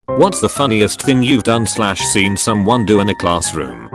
What's the funniest thing you've done/seen someone do in a classroom?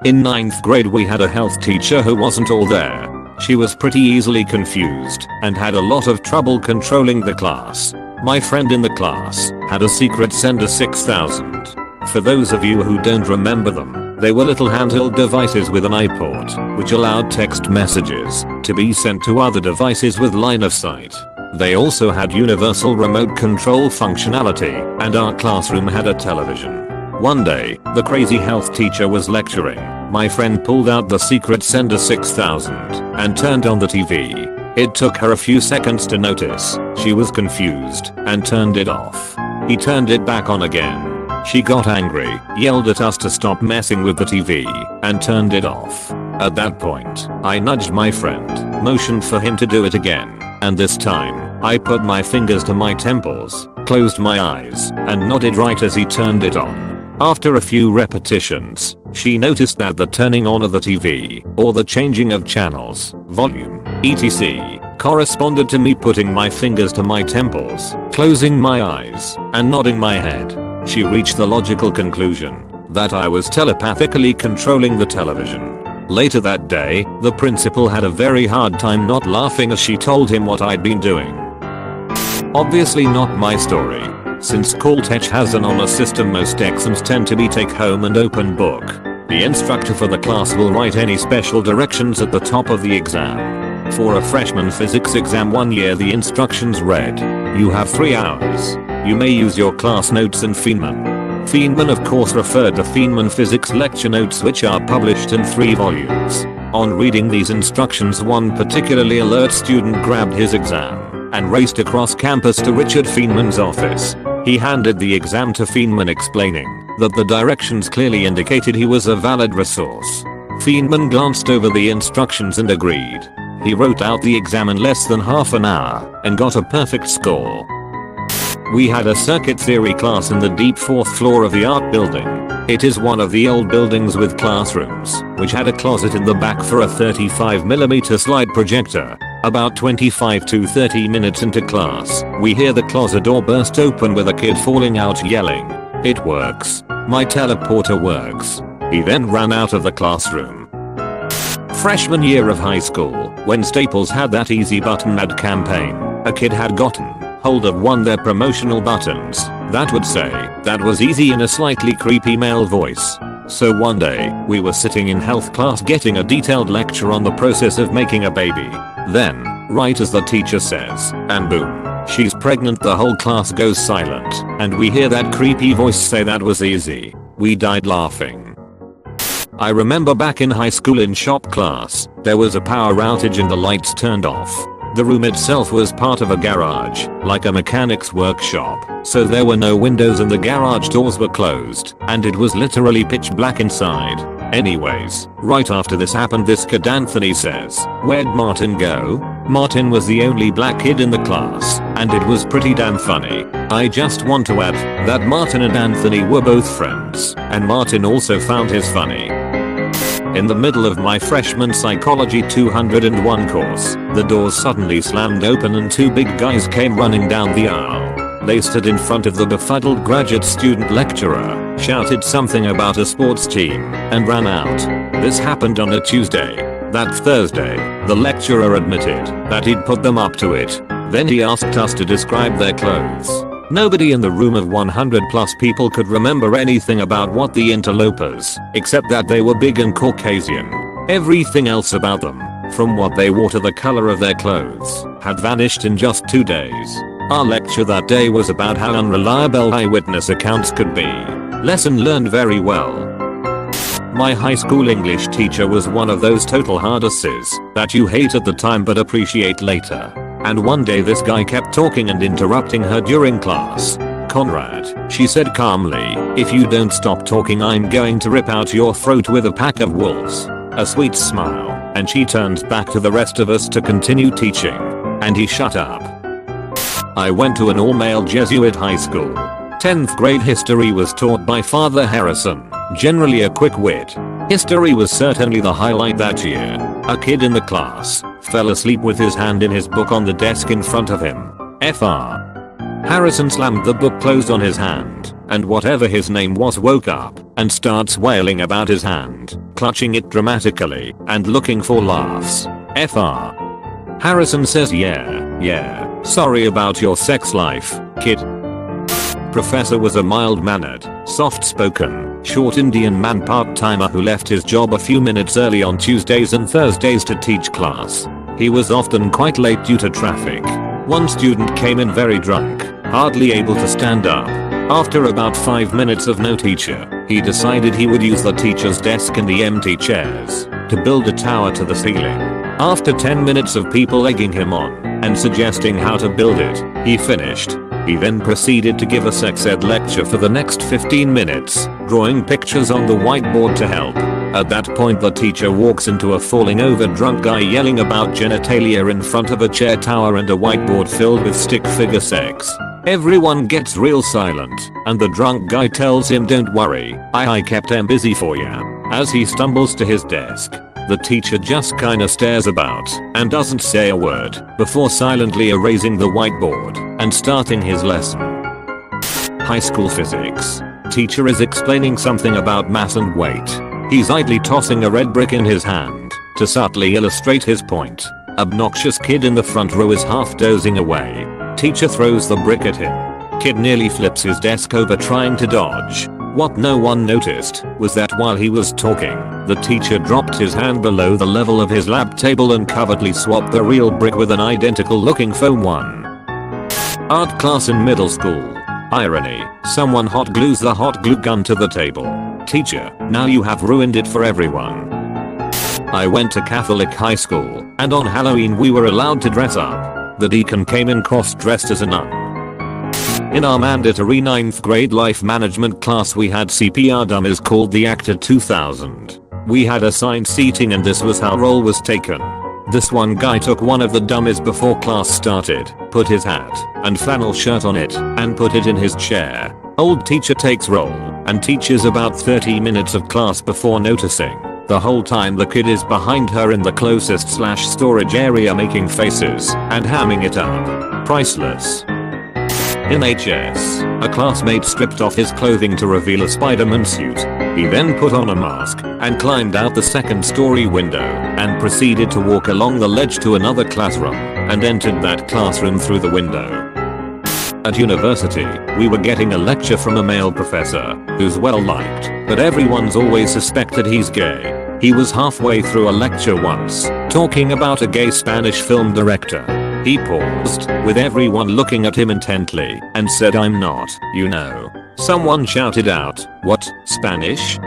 In 9th grade we had a health teacher who wasn't all there. She was pretty easily confused and had a lot of trouble controlling the class. My friend in the class had a secret sender 6000. For those of you who don't remember them, they were little handheld devices with an iPort, which allowed text messages to be sent to other devices with line of sight. They also had universal remote control functionality, and our classroom had a television. One day, the crazy health teacher was lecturing. My friend pulled out the secret sender 6000 and turned on the TV. It took her a few seconds to notice. She was confused and turned it off. He turned it back on again. She got angry, yelled at us to stop messing with the TV, and turned it off. At that point, I nudged my friend, motioned for him to do it again, and this time, I put my fingers to my temples, closed my eyes, and nodded right as he turned it on. After a few repetitions, she noticed that the turning on of the TV, or the changing of channels, volume, etc., corresponded to me putting my fingers to my temples, closing my eyes, and nodding my head. She reached the logical conclusion that I was telepathically controlling the television. Later that day, the principal had a very hard time not laughing as she told him what I'd been doing. Obviously not my story. Since Caltech has an honor system, most exams tend to be take home and open book. The instructor for the class will write any special directions at the top of the exam. For a freshman physics exam one year, the instructions read, "You have 3 hours. You may use your class notes and Feynman." Feynman of course referred to Feynman physics lecture notes, which are published in 3 volumes. On reading these instructions, one particularly alert student grabbed his exam and raced across campus to Richard Feynman's office. He handed the exam to Feynman, explaining that the directions clearly indicated he was a valid resource. Feynman glanced over the instructions and agreed. He wrote out the exam in less than half an hour and got a perfect score. We had a circuit theory class in the deep 4th floor of the art building. It is one of the old buildings with classrooms, which had a closet in the back for a 35mm slide projector. About 25 to 30 minutes into class, we hear the closet door burst open with a kid falling out yelling, "It works. My teleporter works." He then ran out of the classroom. Freshman year of high school, when Staples had that easy button ad campaign, a kid had gotten hold of one of their promotional buttons that would say, "That was easy," in a slightly creepy male voice. So one day, we were sitting in health class getting a detailed lecture on the process of making a baby. Then, right as the teacher says, "And boom, she's pregnant," the whole class goes silent, and we hear that creepy voice say, "That was easy." We died laughing. I remember back in high school in shop class, there was a power outage and the lights turned off. The room itself was part of a garage, like a mechanic's workshop, so there were no windows and the garage doors were closed, and it was literally pitch black inside. Anyways, right after this happened, this kid Anthony says, "Where'd Martin go?" Martin was the only black kid in the class, and it was pretty damn funny. I just want to add that Martin and Anthony were both friends, and Martin also found his funny. In the middle of my freshman psychology 201 course, the doors suddenly slammed open and 2 big guys came running down the aisle. They stood in front of the befuddled graduate student lecturer, shouted something about a sports team, and ran out. This happened on a Tuesday. That Thursday, the lecturer admitted that he'd put them up to it. Then he asked us to describe their clothes. Nobody in the room of 100 plus people could remember anything about what the interlopers, except that they were big and Caucasian. Everything else about them, from what they wore to the color of their clothes, had vanished in just 2 days. Our lecture that day was about how unreliable eyewitness accounts could be. Lesson learned very well. My high school English teacher was one of those total hardasses that you hate at the time but appreciate later. And one day this guy kept talking and interrupting her during class. "Conrad," she said calmly, "if you don't stop talking, I'm going to rip out your throat with a pack of wolves." A sweet smile, and she turned back to the rest of us to continue teaching. And he shut up. I went to an all-male Jesuit high school. 10th grade history was taught by Father Harrison, generally a quick wit. History was certainly the highlight that year. A kid in the class fell asleep with his hand in his book on the desk in front of him. Fr. Harrison slammed the book closed on his hand, and whatever his name was woke up and starts wailing about his hand, clutching it dramatically and looking for laughs. FR. Harrison says yeah, sorry about your sex life, kid. Professor was a mild-mannered, soft-spoken, short Indian man part-timer who left his job a few minutes early on Tuesdays and Thursdays to teach class. He was often quite late due to traffic. One student came in very drunk, hardly able to stand up. After about 5 minutes of no teacher, he decided he would use the teacher's desk and the empty chairs to build a tower to the ceiling. After 10 minutes of people egging him on and suggesting how to build it, he finished. He then proceeded to give a sex ed lecture for the next 15 minutes, drawing pictures on the whiteboard to help. At that point the teacher walks into a falling over drunk guy yelling about genitalia in front of a chair tower and a whiteboard filled with stick figure sex. Everyone gets real silent, and the drunk guy tells him, "Don't worry, I kept him busy for ya." As he stumbles to his desk, the teacher just kinda stares about and doesn't say a word before silently erasing the whiteboard and starting his lesson. High school physics. Teacher is explaining something about mass and weight. He's idly tossing a red brick in his hand to subtly illustrate his point. Obnoxious kid in the front row is half dozing away. Teacher throws the brick at him. Kid nearly flips his desk over trying to dodge. What no one noticed was that while he was talking, the teacher dropped his hand below the level of his lab table and covertly swapped the real brick with an identical looking foam one. Art class in middle school. Irony, someone hot glues the hot glue gun to the table. Teacher, now you have ruined it for everyone. I went to Catholic high school, and on Halloween we were allowed to dress up. The deacon came in cross-dressed as a nun. In our mandatory 9th grade life management class we had CPR dummies called the Actor 2000. We had assigned seating and this was how roll was taken. This one guy took one of the dummies before class started, put his hat and flannel shirt on it, and put it in his chair. Old teacher takes roll and teaches about 30 minutes of class before noticing. The whole time the kid is behind her in the closest storage area making faces and hamming it up. Priceless. In HS, a classmate stripped off his clothing to reveal a Spider-Man suit. He then put on a mask and climbed out the second-story window and proceeded to walk along the ledge to another classroom and entered that classroom through the window. At university, we were getting a lecture from a male professor who's well liked, but everyone's always suspected he's gay. He was halfway through a lecture once, talking about a gay Spanish film director. He paused, with everyone looking at him intently, and said, "I'm not, you know." Someone shouted out, "What, Spanish?"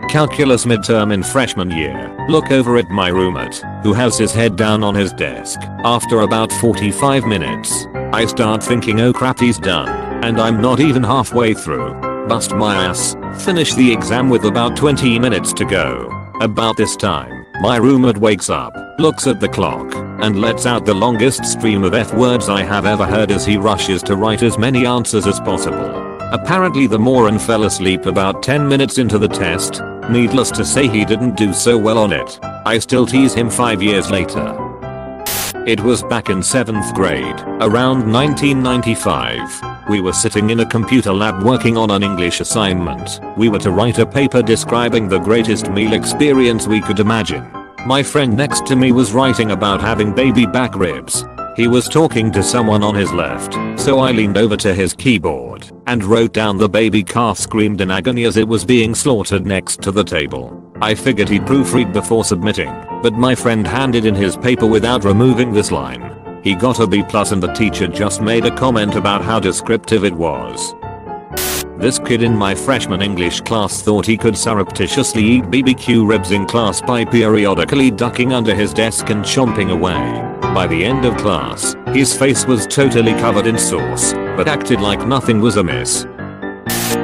Calculus midterm in freshman year. Look over at my roommate, who has his head down on his desk. After about 45 minutes, I start thinking, oh crap, he's done, and I'm not even halfway through. Bust my ass, finish the exam with about 20 minutes to go. About this time, my roommate wakes up, looks at the clock, and lets out the longest stream of F words I have ever heard as he rushes to write as many answers as possible. Apparently the moron fell asleep about 10 minutes into the test. Needless to say he didn't do so well on it. I still tease him 5 years later. It was back in 7th grade, around 1995. We were sitting in a computer lab working on an English assignment. We were to write a paper describing the greatest meal experience we could imagine. My friend next to me was writing about having baby back ribs. He was talking to someone on his left, so I leaned over to his keyboard and wrote down the baby calf screamed in agony as it was being slaughtered next to the table. I figured he'd proofread before submitting, but my friend handed in his paper without removing this line. He got a B+ and the teacher just made a comment about how descriptive it was. This kid in my freshman English class thought he could surreptitiously eat BBQ ribs in class by periodically ducking under his desk and chomping away. By the end of class, his face was totally covered in sauce, but acted like nothing was amiss.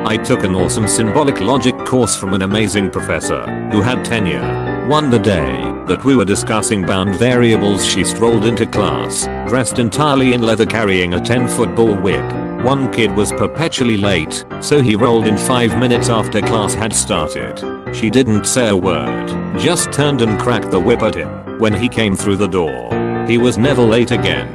I took an awesome symbolic logic course from an amazing professor who had tenure. One the day that we were discussing bound variables, she strolled into class, dressed entirely in leather carrying a 10-foot-ball whip. One kid was perpetually late, so he rolled in 5 minutes after class had started. She didn't say a word, just turned and cracked the whip at him when he came through the door. He was never late again.